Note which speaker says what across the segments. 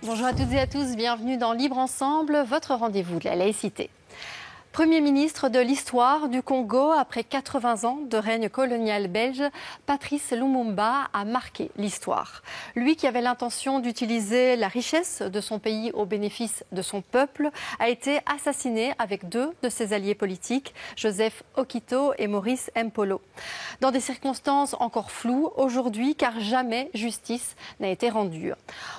Speaker 1: Bonjour à toutes et à tous, bienvenue dans Libre Ensemble, votre rendez-vous de la laïcité. Premier ministre de l'histoire du Congo, après 80 ans de règne colonial belge, Patrice Lumumba a marqué l'histoire. Lui qui avait l'intention d'utiliser la richesse de son pays au bénéfice de son peuple, a été assassiné avec deux de ses alliés politiques, Joseph Okito et Maurice Mpolo. Dans des circonstances encore floues aujourd'hui, car jamais justice n'a été rendue.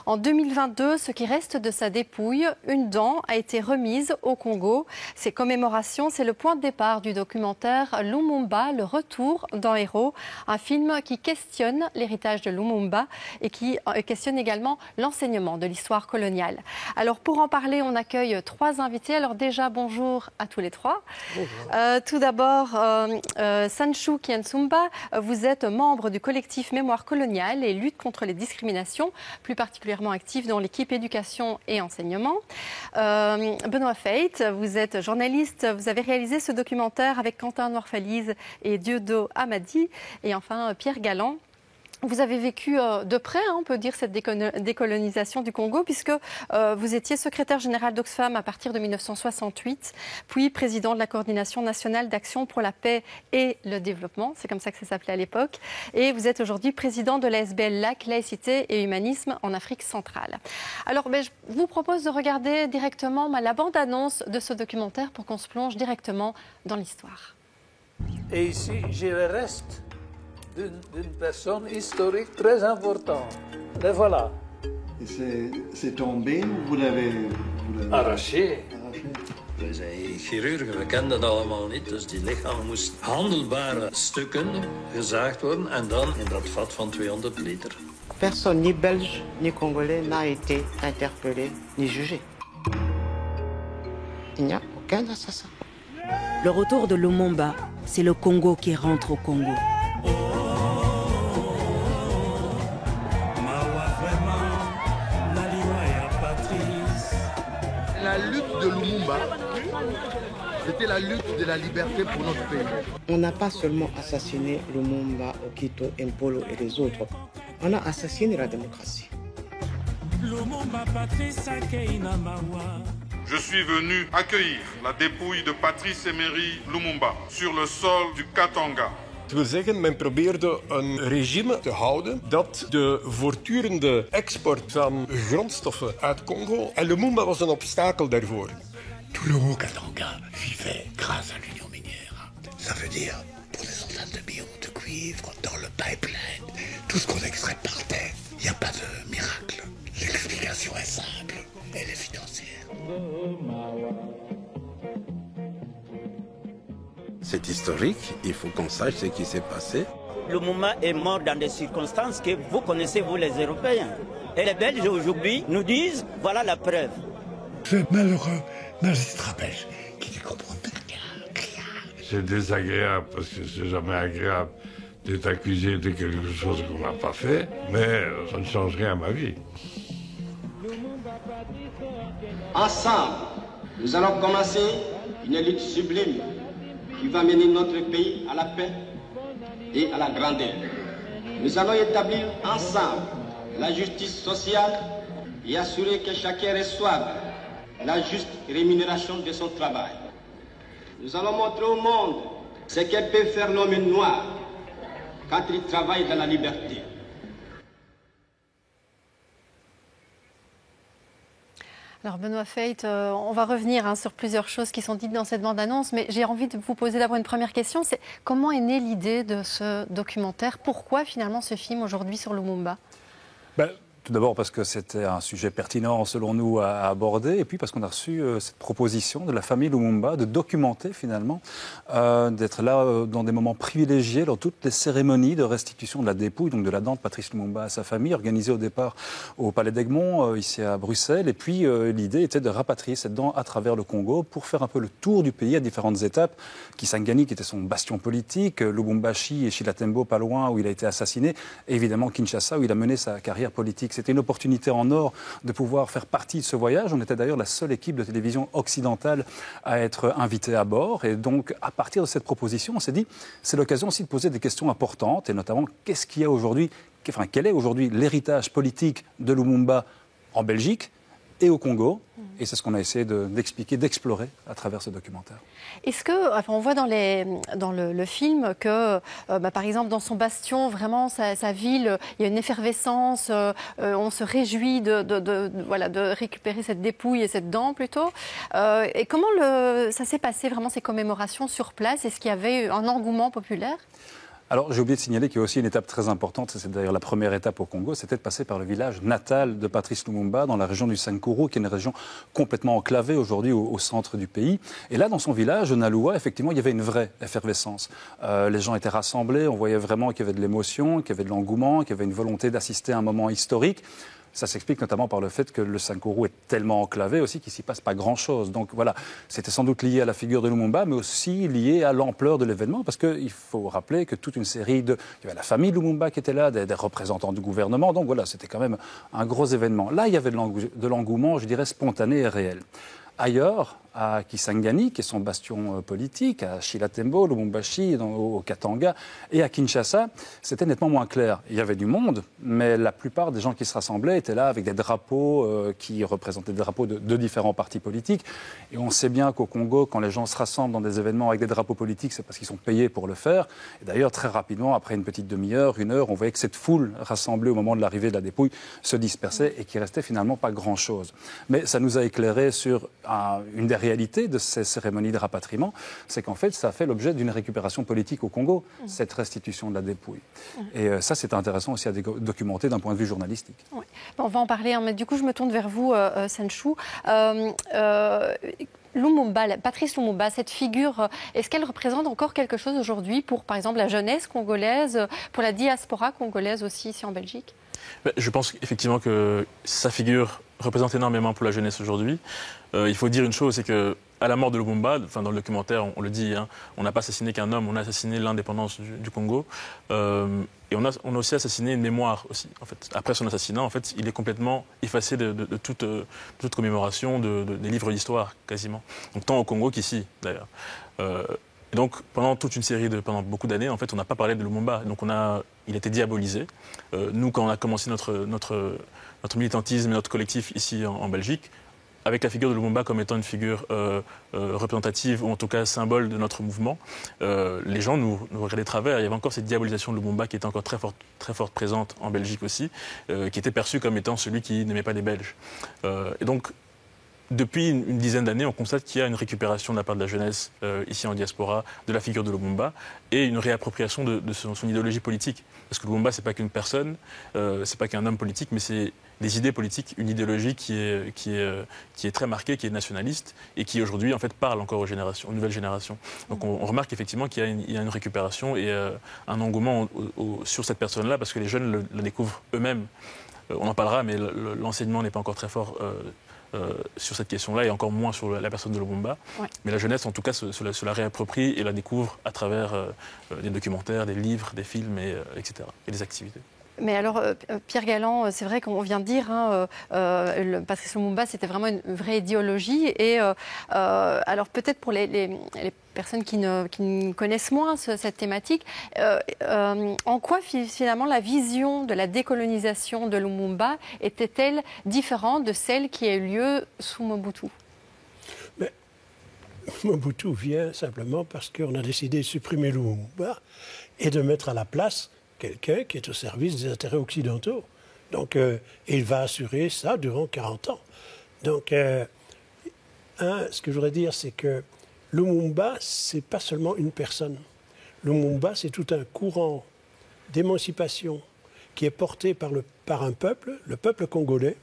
Speaker 1: En 2022, ce qui reste de sa dépouille, une dent, a été remise au Congo. Ces commémorations, c'est le point de départ du documentaire Lumumba, le retour d'un héros, un film qui questionne l'héritage de Lumumba et qui questionne également l'enseignement de l'histoire coloniale. Alors pour en parler, on accueille trois invités. Alors déjà, bonjour à tous les trois. Tout d'abord, Sanchu Kiansumba, vous êtes membre du collectif Mémoire coloniale et lutte contre les discriminations, plus particulièrement actif dans l'équipe éducation et enseignement. Benoît Feit, vous êtes journaliste. Vous avez réalisé ce documentaire avec Quentin Noirfalise et Dieudo Amadi. Et enfin, Pierre Galland. Vous avez vécu de près, on peut dire, cette décolonisation du Congo, puisque vous étiez secrétaire général d'Oxfam à partir de 1968, puis président de la Coordination nationale d'action pour la paix et le développement, c'est comme ça que ça s'appelait à l'époque, et vous êtes aujourd'hui président de l'ASBL LAC, Laïcité et Humanisme en Afrique centrale. Alors, je vous propose de regarder directement la bande-annonce de ce documentaire pour qu'on se plonge directement dans l'histoire.
Speaker 2: Et ici, j'ai le reste d'une personne historique très importante. Le voilà.
Speaker 3: C'est tombé ou vous l'avez
Speaker 2: arraché?
Speaker 4: Wij zijn chirurgen, we kenden dat allemaal niet. Dus die lichaam moest handelbare stukken gezaagd worden en dan in dat vat van 200 liter.
Speaker 5: Personne, ni belge ni congolais, n'a été interpellé ni jugé. Il n'y a aucun assassin.
Speaker 6: Le retour de Lumumba, c'est le Congo qui rentre au Congo.
Speaker 7: La lutte de Lumumba, c'était la lutte de la liberté pour notre pays.
Speaker 5: On n'a pas seulement assassiné Lumumba, Okito, Mpolo et les autres. On a assassiné la démocratie.
Speaker 8: Je suis venu accueillir la dépouille de Patrice Emery Lumumba sur le sol du Katanga.
Speaker 9: Dat wil zeggen, men probeerde een regime te houden dat de voortdurende export van grondstoffen uit Congo, en Lumumba was een obstakel daarvoor.
Speaker 10: Tout le Haut-Katanga vivait grâce à l'union minière. Ça veut dire pour des centaines de millions de cuivre dans le pipeline. Tout ce qu'on extrait par terre. Il n'y a pas de miracle. L'explication est simple. Elle est financière.
Speaker 11: C'est historique, il faut qu'on sache ce qui s'est passé.
Speaker 12: Lumumba est mort dans des circonstances que vous connaissez, vous les Européens. Et les Belges aujourd'hui nous disent, voilà la preuve.
Speaker 10: Ce malheureux magistrat belge qui ne comprend rien.
Speaker 13: C'est désagréable parce que c'est jamais agréable d'être accusé de quelque chose qu'on n'a pas fait, mais ça ne change rien à ma vie.
Speaker 14: Ensemble, nous allons commencer une lutte sublime qui va mener notre pays à la paix et à la grandeur. Nous allons établir ensemble la justice sociale et assurer que chacun reçoive la juste rémunération de son travail. Nous allons montrer au monde ce que peut faire l'homme noir quand il travaille dans la liberté.
Speaker 1: Alors Benoît Feit, on va revenir sur plusieurs choses qui sont dites dans cette bande-annonce, mais j'ai envie de vous poser d'abord une première question, c'est comment est née l'idée de ce documentaire? Pourquoi finalement ce film aujourd'hui sur Lumumba?
Speaker 15: Tout d'abord parce que c'était un sujet pertinent selon nous à aborder, et puis parce qu'on a reçu cette proposition de la famille Lumumba de documenter finalement, d'être là dans des moments privilégiés dans toutes les cérémonies de restitution de la dépouille, donc de la dent de Patrice Lumumba à sa famille, organisée au départ au Palais d'Egmont, ici à Bruxelles, et puis l'idée était de rapatrier cette dent à travers le Congo pour faire un peu le tour du pays à différentes étapes. Kisangani qui était son bastion politique, Lubumbashi et Chilatembo pas loin où il a été assassiné, et évidemment Kinshasa où il a mené sa carrière politique. C'était une opportunité en or de pouvoir faire partie de ce voyage. On était d'ailleurs la seule équipe de télévision occidentale à être invitée à bord. Et donc, à partir de cette proposition, on s'est dit, c'est l'occasion aussi de poser des questions importantes, et notamment, quel est aujourd'hui l'héritage politique de Lumumba en Belgique, et au Congo. Et c'est ce qu'on a essayé d'expliquer, d'explorer à travers ce documentaire.
Speaker 1: Est-ce que, on voit dans le film que, par exemple, dans son bastion, vraiment, sa ville, il y a une effervescence, on se réjouit de récupérer cette dépouille et cette dent, plutôt. Et comment ça s'est passé, vraiment, ces commémorations sur place? Est-ce qu'il y avait un engouement populaire?
Speaker 15: Alors, j'ai oublié de signaler qu'il y a aussi une étape très importante, c'est d'ailleurs la première étape au Congo, c'était de passer par le village natal de Patrice Lumumba, dans la région du Sankuru, qui est une région complètement enclavée aujourd'hui au centre du pays. Et là, dans son village, Naloua, effectivement, il y avait une vraie effervescence. Les gens étaient rassemblés, on voyait vraiment qu'il y avait de l'émotion, qu'il y avait de l'engouement, qu'il y avait une volonté d'assister à un moment historique. Ça s'explique notamment par le fait que le Sankuru est tellement enclavé aussi qu'il ne s'y passe pas grand-chose. Donc voilà, c'était sans doute lié à la figure de Lumumba, mais aussi lié à l'ampleur de l'événement, parce qu'il faut rappeler que toute une série il y avait la famille Lumumba qui était là, des représentants du gouvernement, donc voilà, c'était quand même un gros événement. Là, il y avait de l'engouement, je dirais, spontané et réel. Ailleurs, à Kisangani, qui est son bastion politique, à Chilatembo, Lubumbashi, au Katanga, et à Kinshasa, c'était nettement moins clair. Il y avait du monde, mais la plupart des gens qui se rassemblaient étaient là avec des drapeaux qui représentaient des drapeaux de différents partis politiques. Et on sait bien qu'au Congo, quand les gens se rassemblent dans des événements avec des drapeaux politiques, c'est parce qu'ils sont payés pour le faire. Et d'ailleurs, très rapidement, après une petite demi-heure, une heure, on voyait que cette foule rassemblée au moment de l'arrivée de la dépouille se dispersait et qu'il restait finalement pas grand-chose. Mais ça nous a éclairé sur une des réalité de ces cérémonies de rapatriement, c'est qu'en fait, ça a fait l'objet d'une récupération politique au Congo, cette restitution de la dépouille. Et ça, c'est intéressant aussi à documenter d'un point de vue journalistique.
Speaker 1: Ouais. On va en parler, hein, mais du coup, je me tourne vers vous, Senchou. Lumumba, Patrice Lumumba, cette figure, est-ce qu'elle représente encore quelque chose aujourd'hui pour, par exemple, la jeunesse congolaise, pour la diaspora congolaise aussi ici en Belgique?
Speaker 16: Je pense effectivement que sa figure représente énormément pour la jeunesse aujourd'hui. Il faut dire une chose, c'est que à la mort de Lumumba, enfin dans le documentaire, on le dit, hein, on n'a pas assassiné qu'un homme, on a assassiné l'indépendance du Congo. Et on a aussi assassiné une mémoire aussi. En fait. Après son assassinat, en fait, il est complètement effacé de toute commémoration, des livres d'histoire quasiment. Donc tant au Congo qu'ici d'ailleurs. Et donc pendant pendant beaucoup d'années, en fait, on n'a pas parlé de Lumumba. Donc il était diabolisé. Nous, quand on a commencé notre militantisme et notre collectif ici en Belgique, avec la figure de Lumumba comme étant une figure représentative, ou en tout cas symbole de notre mouvement, les gens nous regardaient de travers. Il y avait encore cette diabolisation de Lumumba qui était encore très forte présente en Belgique aussi, qui était perçue comme étant celui qui n'aimait pas les Belges. Et donc, depuis une dizaine d'années, on constate qu'il y a une récupération de la part de la jeunesse, ici en diaspora, de la figure de Lumumba, et une réappropriation de son idéologie politique. Parce que Lumumba, c'est pas qu'une personne, c'est pas qu'un homme politique, mais c'est des idées politiques, une idéologie qui est très marquée, qui est nationaliste, et qui aujourd'hui, en fait, parle encore aux nouvelles générations. Donc on remarque effectivement qu'il y a une récupération et un engouement sur cette personne-là, parce que les jeunes le découvrent eux-mêmes. On en parlera, mais l'enseignement n'est pas encore très fort sur cette question-là, et encore moins sur la personne de Lumumba. Ouais. Mais la jeunesse, en tout cas, se la réapproprie et la découvre à travers des documentaires, des livres, des films, etc. et des activités.
Speaker 1: Mais alors, Pierre Galland, c'est vrai qu'on vient de dire, Patrice Lumumba, c'était vraiment une vraie idéologie. Et alors, peut-être pour les personnes qui ne connaissent moins cette thématique, en quoi finalement la vision de la décolonisation de Lumumba était-elle différente de celle qui a eu lieu sous Mobutu?
Speaker 17: Mais Mobutu vient simplement parce qu'on a décidé de supprimer Lumumba et de mettre à la place quelqu'un qui est au service des intérêts occidentaux. Donc, il va assurer ça durant 40 ans. Donc, ce que je voudrais dire, c'est que Lumumba, c'est pas seulement une personne. Lumumba, c'est tout un courant d'émancipation qui est porté par un peuple, le peuple congolais,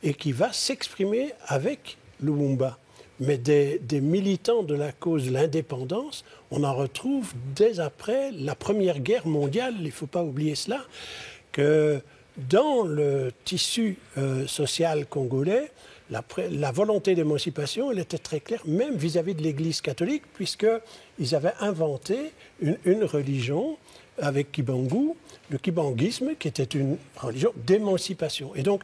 Speaker 17: et qui va s'exprimer avec Lumumba. Mais des militants de la cause de l'indépendance, on en retrouve dès après la Première Guerre mondiale, il ne faut pas oublier cela, que dans le tissu social congolais, la volonté d'émancipation, elle était très claire, même vis-à-vis de l'Église catholique, puisqu'ils avaient inventé une religion avec Kibangu, le kibanguisme, qui était une religion d'émancipation. Et donc,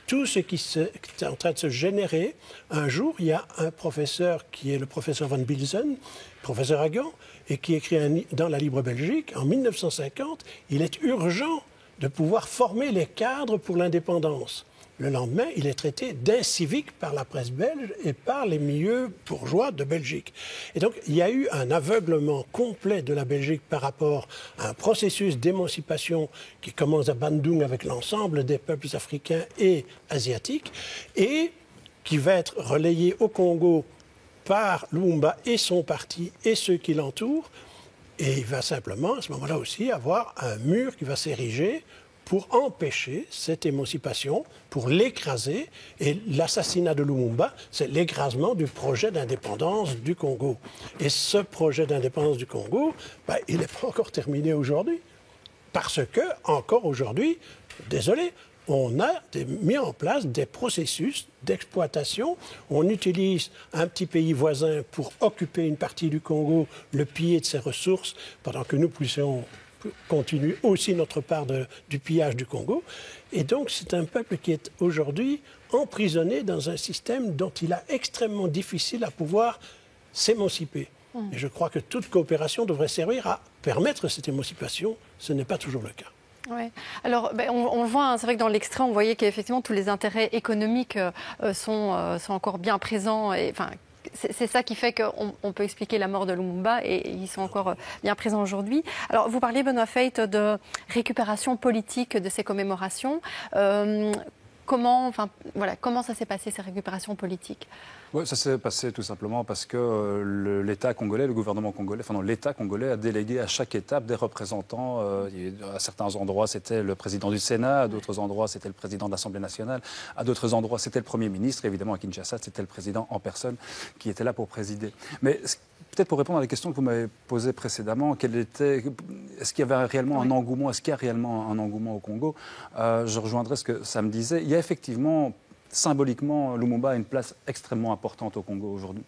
Speaker 17: tout ce qui est en train de se générer, un jour, il y a un professeur qui est le professeur Van Bilzen, professeur Hagan, et qui écrit dans la Libre Belgique, en 1950, il est urgent de pouvoir former les cadres pour l'indépendance. Le lendemain, il est traité d'incivique par la presse belge et par les milieux bourgeois de Belgique. Et donc, il y a eu un aveuglement complet de la Belgique par rapport à un processus d'émancipation qui commence à Bandung avec l'ensemble des peuples africains et asiatiques et qui va être relayé au Congo par Lumumba et son parti et ceux qui l'entourent. Et il va simplement, à ce moment-là aussi, avoir un mur qui va s'ériger pour empêcher cette émancipation, pour l'écraser. Et l'assassinat de Lumumba, c'est l'écrasement du projet d'indépendance du Congo. Et ce projet d'indépendance du Congo, il n'est pas encore terminé aujourd'hui. Parce que, encore aujourd'hui, désolé, on a mis en place des processus d'exploitation. On utilise un petit pays voisin pour occuper une partie du Congo, le piller de ses ressources, pendant que nous puissions continuer aussi notre part du pillage du Congo. Et donc, c'est un peuple qui est aujourd'hui emprisonné dans un système dont il est extrêmement difficile à pouvoir s'émanciper. Et je crois que toute coopération devrait servir à permettre cette émancipation. Ce n'est pas toujours le cas.
Speaker 1: Ouais. Alors, on le voit, c'est vrai que dans l'extrait, on voyait qu'effectivement, tous les intérêts économiques sont encore bien présents. Et, c'est ça qui fait qu'on peut expliquer la mort de Lumumba et ils sont encore bien présents aujourd'hui. Alors, vous parlez, Benoît Feith, de récupération politique de ces commémorations. Comment ça s'est passé, ces récupérations politiques ?
Speaker 15: Oui, ça s'est passé tout simplement parce que l'État congolais, le gouvernement congolais, l'État congolais a délégué à chaque étape des représentants. À certains endroits, c'était le président du Sénat, à d'autres endroits, c'était le président de l'Assemblée nationale, à d'autres endroits, c'était le Premier ministre. Évidemment, à Kinshasa, c'était le président en personne qui était là pour présider. Mais peut-être pour répondre à la question que vous m'avez posée précédemment, est-ce qu'il y avait réellement un engouement, est-ce qu'il y a réellement un engouement au Congo ? Je rejoindrai ce que Sam disait. Il y a effectivement, symboliquement, Lumumba a une place extrêmement importante au Congo aujourd'hui.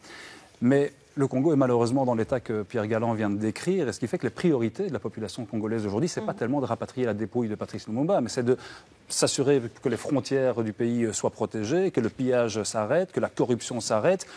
Speaker 15: Mais le Congo est malheureusement dans l'état que Pierre Galland vient de décrire, et ce qui fait que les priorités de la population congolaise aujourd'hui, ce n'est pas tellement de rapatrier la dépouille de Patrice Lumumba, mais c'est de s'assurer que les frontières du pays soient protégées, que le pillage s'arrête, que la corruption s'arrête,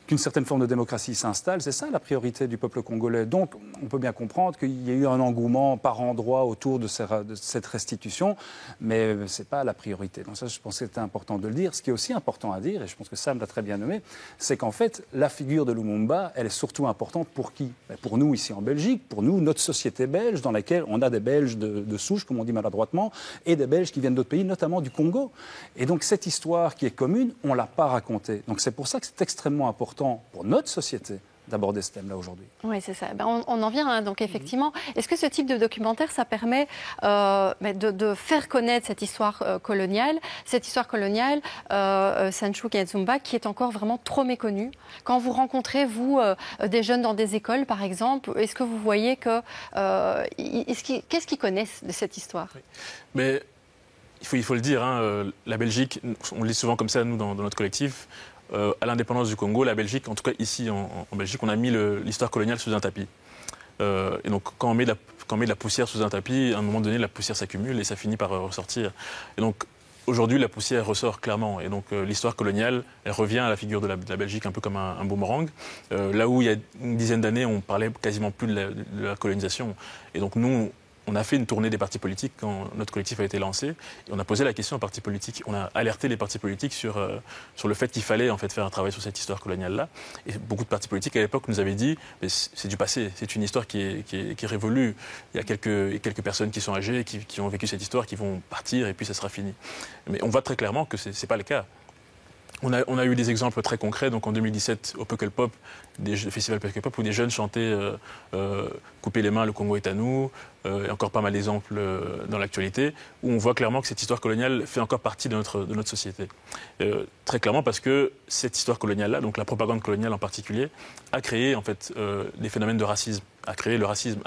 Speaker 15: qu'une certaine forme de démocratie s'installe. C'est ça la priorité du peuple congolais. Donc, on peut bien comprendre qu'il y a eu un engouement par endroits autour de cette restitution, mais ce n'est pas la priorité. Donc ça, je pense que c'était important de le dire. Ce qui est aussi important à dire, et je pense que Sam l'a très bien nommé, c'est qu'en fait, la figure de Lumumba, elle est surtout importante pour qui ? Pour nous, ici en Belgique, pour nous, notre société belge, dans laquelle on a des Belges de souche, comme on dit maladroitement, et des Belges qui viennent d'autres pays, notamment du Congo. Et donc, cette histoire qui est commune, on ne l'a pas racontée. Donc, c'est pour ça que c'est extrêmement important pour notre société d'aborder ce thème-là aujourd'hui.
Speaker 1: Oui, c'est ça. On en vient, donc effectivement. Est-ce que ce type de documentaire, ça permet de faire connaître cette histoire coloniale, Sanchu Kenzumba, qui est encore vraiment trop méconnue? Quand vous rencontrez, vous, des jeunes dans des écoles, par exemple, est-ce que vous voyez que... qu'est-ce qu'ils connaissent de cette histoire?
Speaker 16: Mais il faut le dire, la Belgique, on le dit souvent comme ça, nous, dans notre collectif, à l'indépendance du Congo, la Belgique, en tout cas ici en Belgique, on a mis l'histoire coloniale sous un tapis. Et donc quand on met de la poussière sous un tapis, à un moment donné, la poussière s'accumule et ça finit par ressortir. Et donc aujourd'hui, la poussière ressort clairement. Et donc l'histoire coloniale, elle revient à la figure de la Belgique un peu comme un boomerang. Là où il y a une dizaine d'années, on parlait quasiment plus de la colonisation. Et donc nous, on a fait une tournée des partis politiques quand notre collectif a été lancé. Et on a posé la question aux partis politiques. On a alerté les partis politiques sur le fait qu'il fallait en fait faire un travail sur cette histoire coloniale-là. Et beaucoup de partis politiques à l'époque nous avaient dit c'est du passé, c'est une histoire qui est révolue. Il y a quelques personnes qui sont âgées, qui ont vécu cette histoire, qui vont partir et puis ça sera fini. Mais on voit très clairement que ce n'est pas le cas. On a eu des exemples très concrets. Donc en 2017, au Pukkelpop, des festivals Pukkelpop, où des jeunes chantaient Couper les mains, le Congo est à nous, et encore pas mal d'exemples dans l'actualité, où on voit clairement que cette histoire coloniale fait encore partie de notre société. Très clairement parce que cette histoire coloniale-là, donc la propagande coloniale en particulier, a créé en fait des phénomènes de racisme, a créé le racisme,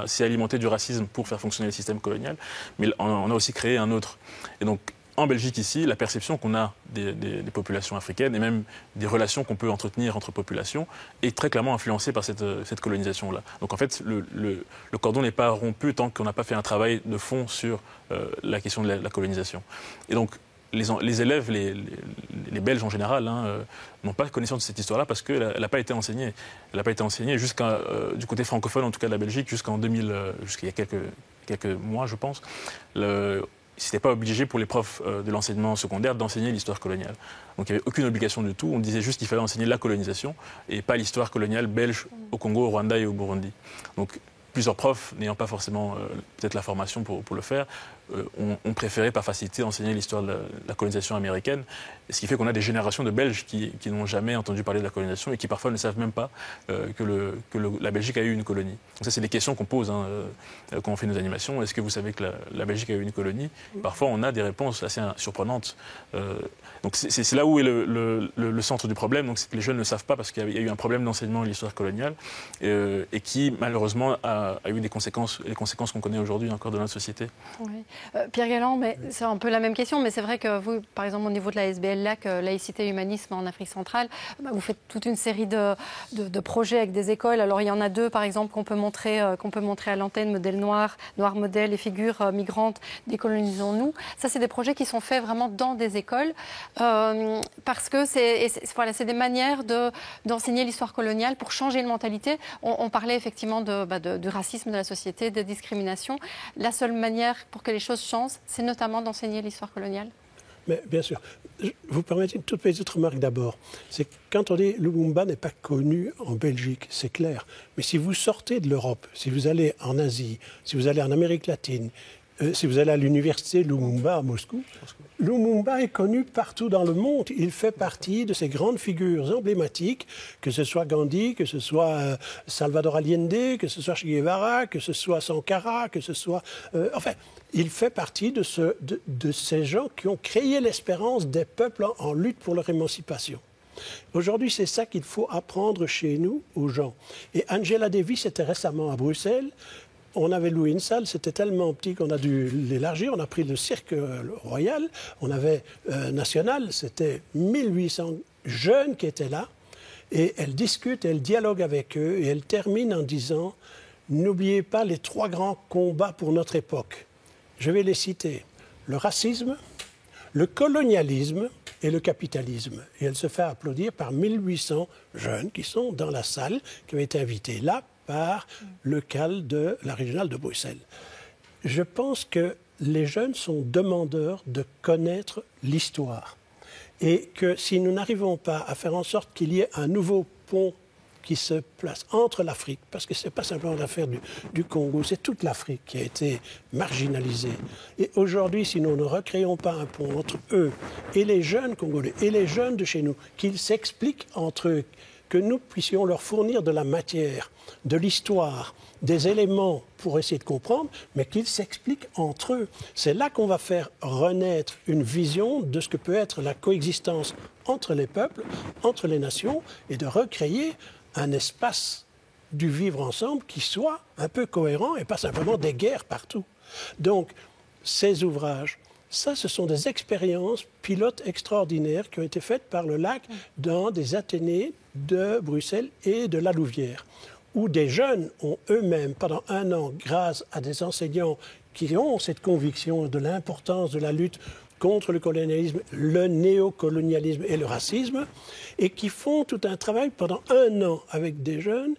Speaker 16: s'est alimenté du racisme pour faire fonctionner le système colonial, mais on a aussi créé un autre. Et donc, en Belgique, ici, la perception qu'on a des populations africaines et même des relations qu'on peut entretenir entre populations est très clairement influencée par cette colonisation-là. Donc en fait, le cordon n'est pas rompu tant qu'on n'a pas fait un travail de fond sur la question de la colonisation. Et donc, les élèves, les Belges en général, n'ont pas connaissance de cette histoire-là parce qu'elle n'a pas été enseignée. Elle n'a pas été enseignée du côté francophone, en tout cas de la Belgique, jusqu'à il y a quelques mois, je pense, c'était pas obligé pour les profs de l'enseignement secondaire d'enseigner l'histoire coloniale. Donc il n'y avait aucune obligation du tout. On disait juste qu'il fallait enseigner la colonisation et pas l'histoire coloniale belge au Congo, au Rwanda et au Burundi. Donc plusieurs profs, n'ayant pas forcément peut-être la formation pour le faire, ont préféré par facilité enseigner l'histoire de la colonisation américaine. Ce qui fait qu'on a des générations de Belges qui n'ont jamais entendu parler de la colonisation et qui parfois ne savent même pas que la Belgique a eu une colonie. Donc ça, c'est des questions qu'on pose quand on fait nos animations. Est-ce que vous savez que la Belgique a eu une colonie? Parfois, on a des réponses assez surprenantes. Donc c'est là où est le centre du problème. Donc c'est que les jeunes ne savent pas parce qu'il y a eu un problème d'enseignement de l'histoire coloniale et qui, malheureusement, a eu les conséquences qu'on connaît aujourd'hui encore dans notre société.
Speaker 1: Oui. Pierre Galland, mais c'est un peu la même question, mais c'est vrai que vous, par exemple, au niveau de la SBL-LAC, laïcité et humanisme en Afrique centrale, vous faites toute une série de projets avec des écoles. Alors il y en a 2, par exemple, qu'on peut montrer à l'antenne, Modèle Noir Modèle et Figures migrantes, décolonisons-nous. Ça, c'est des projets qui sont faits vraiment dans des écoles parce que c'est des manières d'enseigner l'histoire coloniale pour changer une mentalité. On parlait effectivement du racisme de la société, de discrimination. La seule manière pour que les choses changent, c'est notamment d'enseigner l'histoire coloniale.
Speaker 17: Mais bien sûr. Vous permettez une toute petite remarque d'abord. C'est que quand on dit Lumumba n'est pas connu en Belgique, c'est clair. Mais si vous sortez de l'Europe, si vous allez en Asie, si vous allez en Amérique latine, si vous allez à l'université Lumumba à Moscou, Lumumba est connu partout dans le monde. Il fait partie de ces grandes figures emblématiques, que ce soit Gandhi, que ce soit Salvador Allende, que ce soit Che Guevara, que ce soit Sankara, que ce soit... enfin, il fait partie de ces gens qui ont créé l'espérance des peuples en lutte pour leur émancipation. Aujourd'hui, c'est ça qu'il faut apprendre chez nous, aux gens. Et Angela Davis était récemment à Bruxelles. On avait loué une salle, c'était tellement petit qu'on a dû l'élargir. On a pris le cirque royal, on avait national, c'était 1800 jeunes qui étaient là. Et elle discute, elle dialogue avec eux et elle termine en disant « N'oubliez pas les 3 grands combats pour notre époque. » Je vais les citer. Le racisme, le colonialisme et le capitalisme. Et elle se fait applaudir par 1800 jeunes qui sont dans la salle, qui ont été invités là par le CAL de la régionale de Bruxelles. Je pense que les jeunes sont demandeurs de connaître l'histoire et que si nous n'arrivons pas à faire en sorte qu'il y ait un nouveau pont qui se place entre l'Afrique, parce que ce n'est pas simplement l'affaire du Congo, c'est toute l'Afrique qui a été marginalisée. Et aujourd'hui, si nous ne recréons pas un pont entre eux et les jeunes Congolais et les jeunes de chez nous, qu'ils s'expliquent entre eux, que nous puissions leur fournir de la matière, de l'histoire, des éléments pour essayer de comprendre, mais qu'ils s'expliquent entre eux. C'est là qu'on va faire renaître une vision de ce que peut être la coexistence entre les peuples, entre les nations, et de recréer un espace du vivre ensemble qui soit un peu cohérent et pas simplement des guerres partout. Donc, ces ouvrages, ça, ce sont des expériences pilotes extraordinaires qui ont été faites par le LAC dans des athénées de Bruxelles et de la Louvière, où des jeunes ont eux-mêmes, pendant 1 an, grâce à des enseignants qui ont cette conviction de l'importance de la lutte contre le colonialisme, le néocolonialisme et le racisme, et qui font tout un travail pendant 1 an avec des jeunes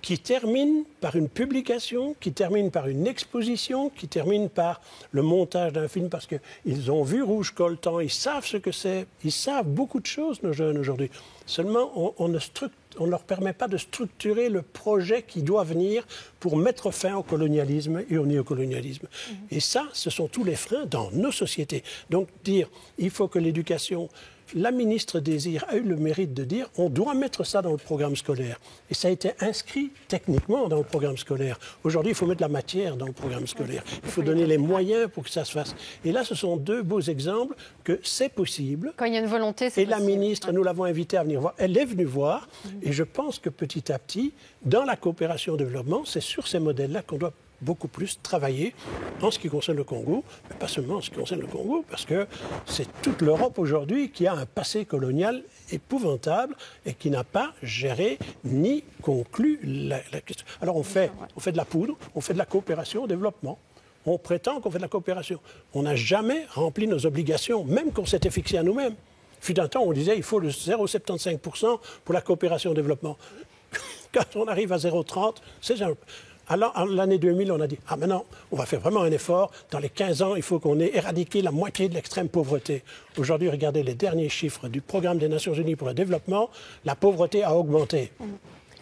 Speaker 17: qui termine par une publication, qui termine par une exposition, qui termine par le montage d'un film, parce qu'ils ont vu Rouge Coltan, ils savent ce que c'est, ils savent beaucoup de choses, nos jeunes, aujourd'hui. Seulement, on ne leur permet pas de structurer le projet qui doit venir pour mettre fin au colonialisme et au néocolonialisme. Et ça, ce sont tous les freins dans nos sociétés. Donc, dire, il faut que l'éducation... La ministre Désir a eu le mérite de dire on doit mettre ça dans le programme scolaire. Et ça a été inscrit techniquement dans le programme scolaire. Aujourd'hui, il faut mettre la matière dans le programme scolaire. Il faut donner les moyens pour que ça se fasse. Et là, ce sont 2 beaux exemples que c'est possible.
Speaker 1: Quand il y a une volonté, c'est possible.
Speaker 17: Et la ministre, nous l'avons invitée à venir voir. Elle est venue voir. Et je pense que petit à petit, dans la coopération au développement, c'est sur ces modèles-là qu'on doit beaucoup plus travailler en ce qui concerne le Congo, mais pas seulement en ce qui concerne le Congo, parce que c'est toute l'Europe aujourd'hui qui a un passé colonial épouvantable et qui n'a pas géré ni conclu la question. Alors on fait de la poudre, on fait de la coopération au développement. On prétend qu'on fait de la coopération. On n'a jamais rempli nos obligations, même qu'on s'était fixé à nous-mêmes. Fut un temps, on disait il faut le 0,75% pour la coopération au développement. Quand on arrive à 0,30, c'est... Alors, l'année 2000, on a dit, maintenant, on va faire vraiment un effort. Dans les 15 ans, il faut qu'on ait éradiqué la moitié de l'extrême pauvreté. Aujourd'hui, regardez les derniers chiffres du Programme des Nations Unies pour le développement. La pauvreté a augmenté.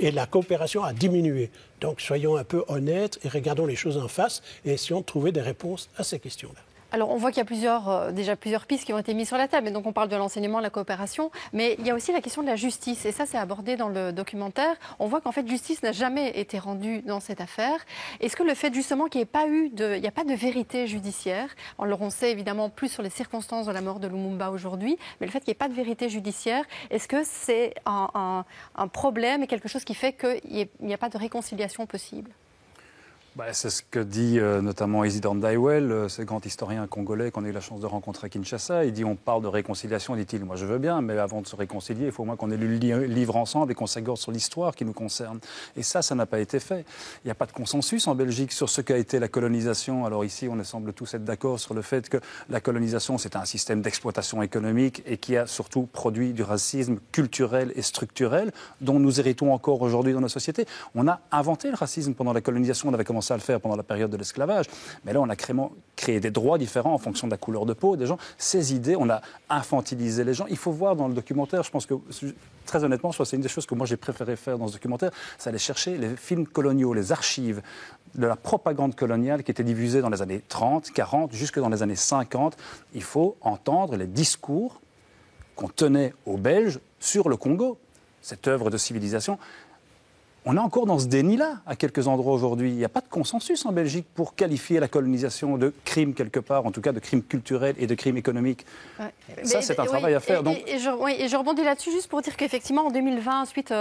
Speaker 17: Et la coopération a diminué. Donc, soyons un peu honnêtes et regardons les choses en face et essayons de trouver des réponses à ces questions-là.
Speaker 1: Alors, on voit qu'il y a déjà plusieurs pistes qui ont été mises sur la table. Et donc, on parle de l'enseignement, de la coopération. Mais il y a aussi la question de la justice. Et ça, c'est abordé dans le documentaire. On voit qu'en fait, justice n'a jamais été rendue dans cette affaire. Est-ce que le fait, justement, qu'il n'y ait pas de vérité judiciaire, on sait évidemment plus sur les circonstances de la mort de Lumumba aujourd'hui, mais le fait qu'il n'y ait pas de vérité judiciaire, est-ce que c'est un problème et quelque chose qui fait qu'il n'y a pas de réconciliation possible ?
Speaker 15: C'est ce que dit notamment Isidore Ndaiwel, ce grand historien congolais qu'on a eu la chance de rencontrer à Kinshasa. Il dit on parle de réconciliation, dit-il. Moi je veux bien, mais avant de se réconcilier, il faut au moins qu'on ait lu le livre ensemble et qu'on s'accorde sur l'histoire qui nous concerne. Et ça n'a pas été fait. Il n'y a pas de consensus en Belgique sur ce qu'a été la colonisation. Alors ici, on semble tous être d'accord sur le fait que la colonisation, c'est un système d'exploitation économique et qui a surtout produit du racisme culturel et structurel dont nous héritons encore aujourd'hui dans nos sociétés. On a inventé le racisme pendant la colonisation, on avait commencé à le faire pendant la période de l'esclavage. Mais là, on a créé des droits différents en fonction de la couleur de peau des gens. Ces idées, on a infantilisé les gens. Il faut voir dans le documentaire, je pense que, très honnêtement, c'est une des choses que moi j'ai préféré faire dans ce documentaire, c'est aller chercher les films coloniaux, les archives de la propagande coloniale qui était diffusée dans les années 30, 40, jusque dans les années 50. Il faut entendre les discours qu'on tenait aux Belges sur le Congo, cette œuvre de civilisation. On est encore dans ce déni-là, à quelques endroits aujourd'hui. Il n'y a pas de consensus en Belgique pour qualifier la colonisation de crime quelque part, en tout cas de crime culturel et de crime économique. Ouais. Ça, c'est un travail à faire.
Speaker 1: Et je rebondis là-dessus juste pour dire qu'effectivement, en 2020, suite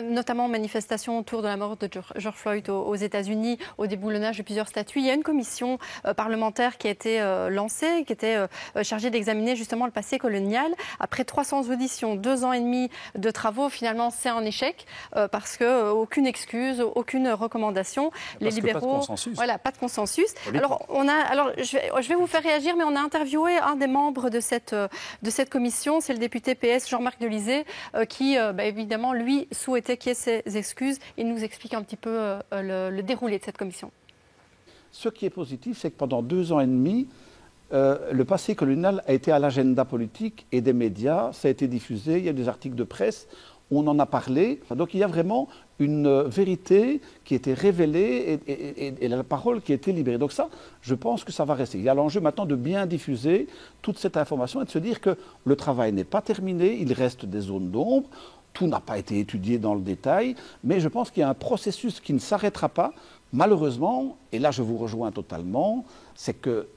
Speaker 1: notamment aux manifestations autour de la mort de George Floyd aux États-Unis, au déboulonnage de plusieurs statues, il y a une commission parlementaire qui a été lancée, qui était chargée d'examiner justement le passé colonial. Après 300 auditions, 2 ans et demi de travaux, finalement, c'est un échec parce que aucune excuse, aucune recommandation.
Speaker 15: Les libéraux, pas de consensus.
Speaker 1: Voilà, pas de consensus. Alors, je vais vous faire réagir, mais on a interviewé un des membres de cette commission, c'est le député PS Jean-Marc Delisée, qui, évidemment, lui, souhaitait qu'il y ait ces excuses. Il nous explique un petit peu le déroulé de cette commission.
Speaker 18: Ce qui est positif, c'est que pendant 2 ans et demi, le passé colonial a été à l'agenda politique et des médias. Ça a été diffusé, il y a des articles de presse. On en a parlé, donc il y a vraiment une vérité qui a été révélée et la parole qui a été libérée. Donc ça, je pense que ça va rester. Il y a l'enjeu maintenant de bien diffuser toute cette information et de se dire que le travail n'est pas terminé, il reste des zones d'ombre, tout n'a pas été étudié dans le détail, mais je pense qu'il y a un processus qui ne s'arrêtera pas. Malheureusement, et là je vous rejoins totalement, c'est que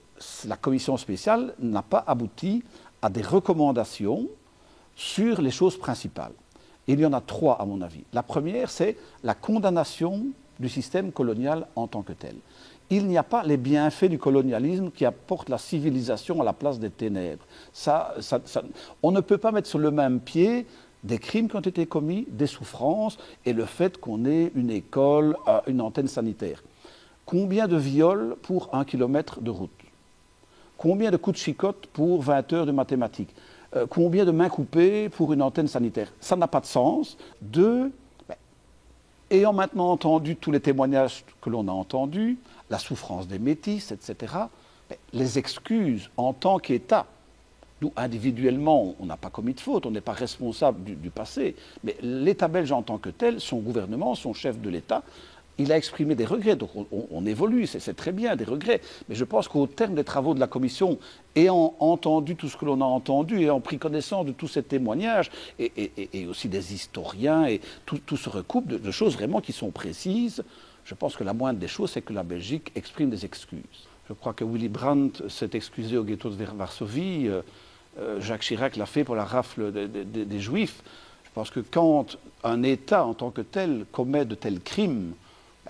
Speaker 18: la commission spéciale n'a pas abouti à des recommandations sur les choses principales. Il y en a 3, à mon avis. La première, c'est la condamnation du système colonial en tant que tel. Il n'y a pas les bienfaits du colonialisme qui apportent la civilisation à la place des ténèbres. On ne peut pas mettre sur le même pied des crimes qui ont été commis, des souffrances, et le fait qu'on ait une école, une antenne sanitaire. Combien de viols pour 1 kilomètre de route? Combien de coups de chicotte pour 20 heures de mathématiques? Combien de mains coupées pour une antenne sanitaire? Ça n'a pas de sens. 2, ayant maintenant entendu tous les témoignages que l'on a entendus, la souffrance des métis, etc., les excuses en tant qu'État, nous individuellement, on n'a pas commis de faute, on n'est pas responsable du passé, mais l'État belge en tant que tel, son gouvernement, son chef de l'État, il a exprimé des regrets, donc on évolue, c'est très bien, des regrets. Mais je pense qu'au terme des travaux de la Commission, ayant entendu tout ce que l'on a entendu, ayant pris connaissance de tous ces témoignages, et aussi des historiens, et tout se recoupe de choses vraiment qui sont précises, je pense que la moindre des choses, c'est que la Belgique exprime des excuses. Je crois que Willy Brandt s'est excusé au ghetto de Varsovie, Jacques Chirac l'a fait pour la rafle des Juifs. Je pense que quand un État en tant que tel commet de tels crimes,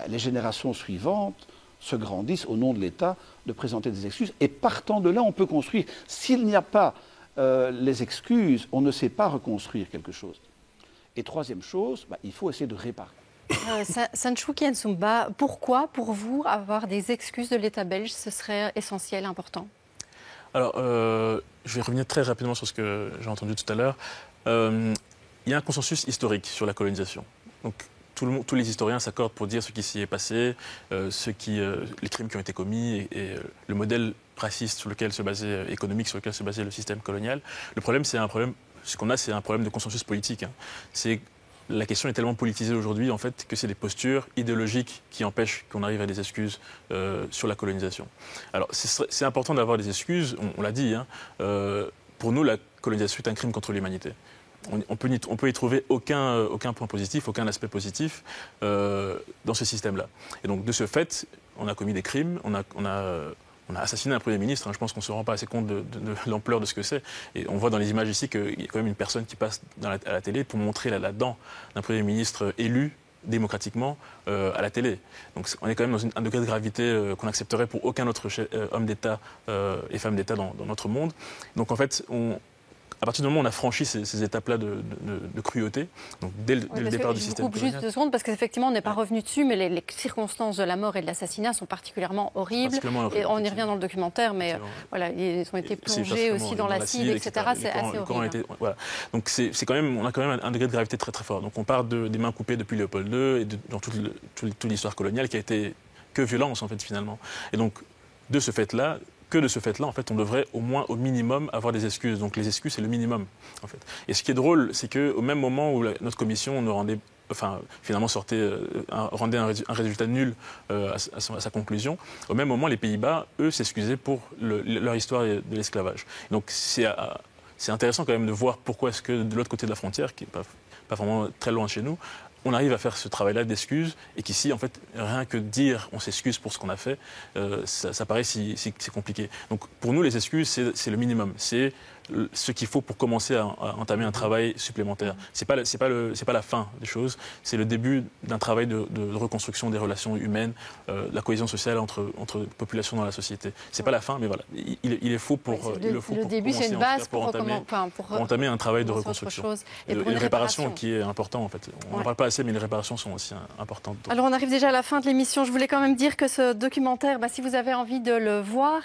Speaker 18: les générations suivantes se grandissent au nom de l'État de présenter des excuses. Et partant de là, on peut construire. S'il n'y a pas les excuses, on ne sait pas reconstruire quelque chose. Et troisième chose, il faut essayer de réparer.
Speaker 1: Santchouki Nsumba, pourquoi, pour vous, avoir des excuses de l'État belge, ce serait essentiel, important?
Speaker 16: Alors, je vais revenir très rapidement sur ce que j'ai entendu tout à l'heure. Il y a un consensus historique sur la colonisation. Donc, tous les historiens s'accordent pour dire ce qui s'y est passé, les crimes qui ont été commis et le modèle raciste sur lequel se basait, économique sur lequel se basait le système colonial. Le problème, c'est un problème de consensus politique. La question est tellement politisée aujourd'hui en fait, que c'est des postures idéologiques qui empêchent qu'on arrive à des excuses sur la colonisation. Alors c'est important d'avoir des excuses, on l'a dit. Pour nous, la colonisation est un crime contre l'humanité. On peut y trouver aucun point positif, aucun aspect positif dans ce système-là. Et donc de ce fait, on a commis des crimes, on a assassiné un Premier ministre. Je pense qu'on ne se rend pas assez compte de l'ampleur de ce que c'est. Et on voit dans les images ici qu'il y a quand même une personne qui passe à la télé pour montrer la dent d'un Premier ministre élu démocratiquement à la télé. Donc on est quand même dans un degré de gravité qu'on n'accepterait pour aucun autre homme d'État et femme d'État dans notre monde. Donc en fait, à partir du moment où on a franchi ces étapes-là de cruauté, donc dès le départ du système colonial...
Speaker 1: Juste 2 secondes, parce qu'effectivement, on n'est pas revenu dessus, mais les circonstances de la mort et de l'assassinat sont particulièrement horribles. Et on y revient dans le documentaire, mais voilà, ils ont été plongés aussi dans l'acide, etc. C'est assez horrible.
Speaker 16: Voilà. Donc on a quand même un degré de gravité très très fort. Donc on part des mains coupées depuis Léopold II et dans toute l'histoire coloniale qui a été que violence, en fait, finalement. Et donc, de ce fait-là, en fait, on devrait au minimum avoir des excuses. Donc les excuses, c'est le minimum, en fait. Et ce qui est drôle, c'est qu'au même moment où notre commission nous rendait, finalement rendait un résultat nul à sa conclusion, au même moment, les Pays-Bas, eux, s'excusaient pour leur histoire de l'esclavage. Donc c'est intéressant quand même de voir pourquoi est-ce que de l'autre côté de la frontière, qui n'est pas vraiment très loin de chez nous, on arrive à faire ce travail-là d'excuses et qu'ici, en fait, rien que dire on s'excuse pour ce qu'on a fait, ça paraît si compliqué. Donc pour nous, les excuses, c'est le minimum. C'est ce qu'il faut pour commencer à entamer un travail supplémentaire. C'est pas la fin des choses, c'est le début d'un travail de reconstruction des relations humaines, la cohésion sociale entre populations dans la société. C'est pas la fin, mais voilà, il est faux pour
Speaker 1: le début, c'est une base pour
Speaker 16: entamer un travail de reconstruction. Et une réparation qui est important en fait. On n'en parle pas assez, mais les réparations sont aussi importantes.
Speaker 1: Alors on arrive déjà à la fin de l'émission. Je voulais quand même dire que ce documentaire, si vous avez envie de le voir,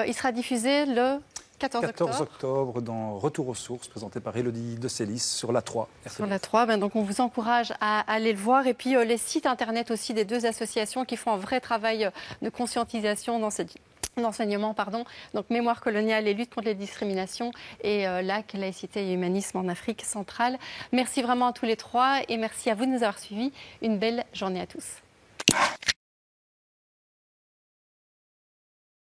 Speaker 1: il sera diffusé le 14
Speaker 15: octobre dans Retour aux sources, présenté par Élodie de Célis sur la 3.
Speaker 1: Sur la 3, donc on vous encourage à aller le voir. Et puis les sites internet aussi des 2 associations qui font un vrai travail de conscientisation d'enseignement, donc Mémoire coloniale et lutte contre les discriminations et LAC, laïcité et humanisme en Afrique centrale. Merci vraiment à tous les 3 et merci à vous de nous avoir suivis. Une belle journée à tous.